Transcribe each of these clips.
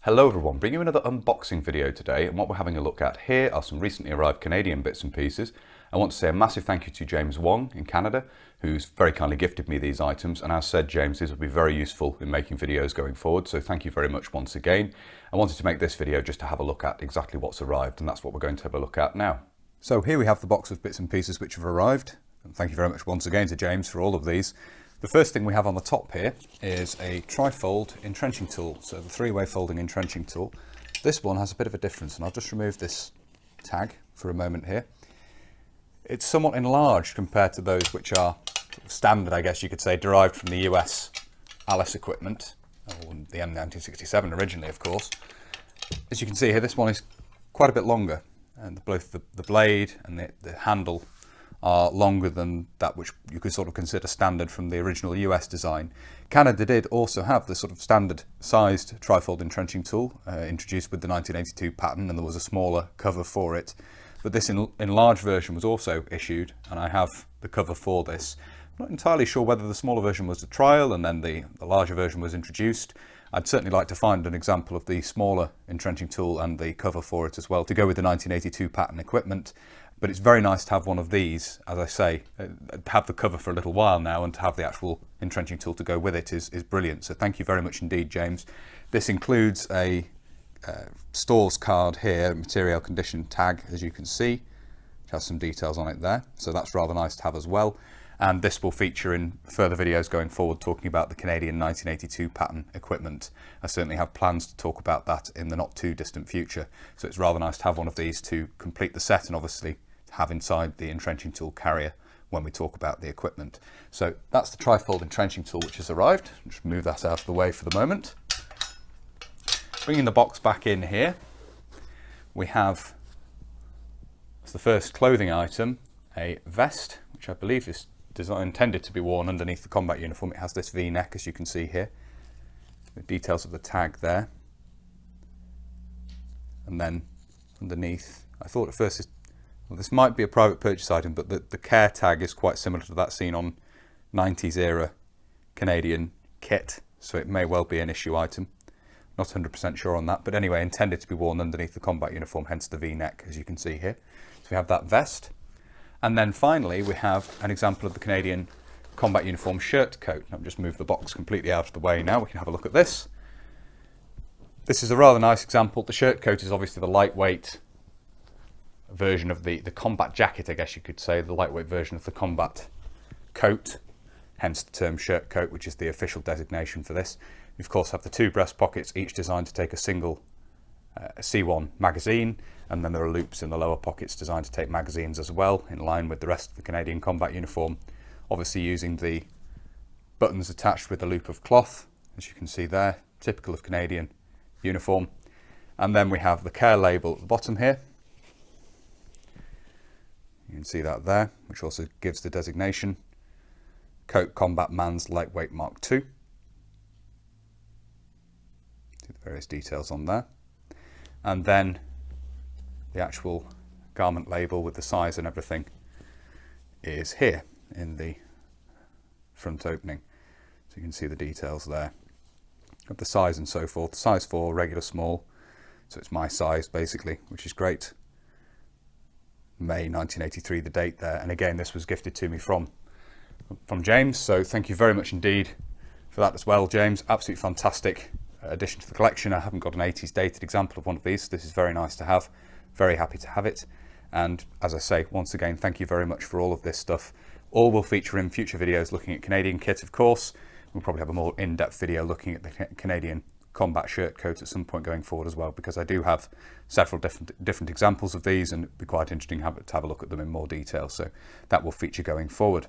Hello everyone, bringing you another unboxing video today, and what we're having a look at here are some recently arrived Canadian bits and pieces. I want to say a massive thank you to James Wong in Canada, who's very kindly gifted me these items, and as said James, these will be very useful in making videos going forward, so thank you very much once again. I wanted to make this video just to have a look at exactly what's arrived, and that's what we're going to have a look at now. So here we have the box of bits and pieces which have arrived, and thank you very much once again to James for all of these. The first thing we have on the top here is a tri-fold entrenching tool, so the three-way folding entrenching tool. This one has a bit of a difference, and I'll just remove this tag for a moment here. It's somewhat enlarged compared to those which are standard, I guess you could say, derived from the US Alice equipment, or the M1967 originally, of course. As you can see here, this one is quite a bit longer, and both the blade and the handle are longer than that which you could sort of consider standard from the original US design. Canada did also have the sort of standard sized trifold entrenching tool introduced with the 1982 pattern, and there was a smaller cover for it. But this enlarged version was also issued, and I have the cover for this. I'm not entirely sure whether the smaller version was a trial and then the larger version was introduced. I'd certainly like to find an example of the smaller entrenching tool and the cover for it as well to go with the 1982 pattern equipment. But it's very nice to have one of these, as I say, have the cover for a little while now, and to have the actual entrenching tool to go with it is brilliant. So thank you very much indeed, James. This includes a Stores card here, material condition tag, as you can see, which has some details on it there. So that's rather nice to have as well. And this will feature in further videos going forward, talking about the Canadian 1982 pattern equipment. I certainly have plans to talk about that in the not too distant future. So it's rather nice to have one of these to complete the set, and obviously have inside the entrenching tool carrier when we talk about the equipment. So that's the trifold entrenching tool which has arrived. Just move that out of the way for the moment. Bringing the box back in here, we have, as the first clothing item, a vest, which I believe is intended to be worn underneath the combat uniform. It has this V-neck, as you can see here, the details of the tag there. And then underneath, I thought at first this might be a private purchase item, but the care tag is quite similar to that seen on 90s era Canadian kit, so it may well be an issue item. Not 100% sure on that, but anyway, intended to be worn underneath the combat uniform, hence the V-neck, as you can see here. So we have that vest. And then finally, we have an example of the Canadian combat uniform shirt coat. I've just moved the box completely out of the way now. We can have a look at this. This is a rather nice example. The shirt coat is obviously the lightweight version of the combat jacket, I guess you could say, the lightweight version of the combat coat, hence the term shirt coat, which is the official designation for this. You of course have the two breast pockets, each designed to take a single C1 magazine, and then there are loops in the lower pockets designed to take magazines as well, in line with the rest of the Canadian combat uniform, obviously using the buttons attached with a loop of cloth, as you can see there, typical of Canadian uniform. And then we have the care label at the bottom here. You can see that there, which also gives the designation Coat Combat Man's Lightweight Mark II. See the various details on there. And then the actual garment label with the size and everything is here in the front opening. So you can see the details there of the size and so forth. Size 4, regular small, so it's my size basically, which is great. May 1983, the date there, and again this was gifted to me from James, so thank you very much indeed for that as well, James. Absolutely fantastic addition to the collection. I haven't got an 80s dated example of one of these, so this is very nice to have. Very happy to have it, and as I say, once again, thank you very much for all of this stuff. All will feature in future videos looking at Canadian kit, of course. We'll probably have a more in-depth video looking at the Canadian combat shirt coat at some point going forward as well, because I do have several different examples of these, and it'd be quite interesting to have a look at them in more detail, so that will feature going forward.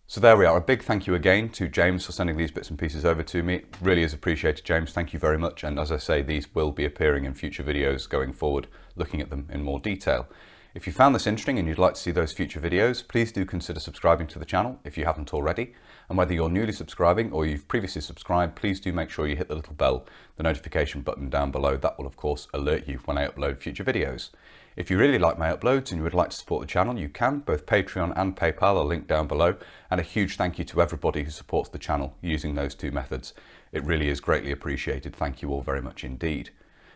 So there we are. A big thank you again to James for sending these bits and pieces over to me. It really is appreciated, James. Thank you very much. And as I say, these will be appearing in future videos going forward, looking at them in more detail. If you found this interesting and you'd like to see those future videos, please do consider subscribing to the channel if you haven't already. And whether you're newly subscribing or you've previously subscribed, please do make sure you hit the little bell, the notification button down below. That will of course alert you when I upload future videos. If you really like my uploads and you would like to support the channel, you can. Both Patreon and PayPal are linked down below. And a huge thank you to everybody who supports the channel using those two methods. It really is greatly appreciated. Thank you all very much indeed.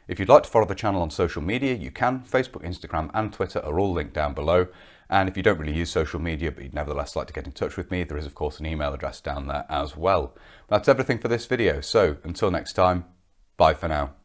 If you'd like to follow the channel on social media, you can. Facebook, Instagram and Twitter are all linked down below. And if you don't really use social media, but you'd nevertheless like to get in touch with me, there is of course an email address down there as well. That's everything for this video. So until next time, bye for now.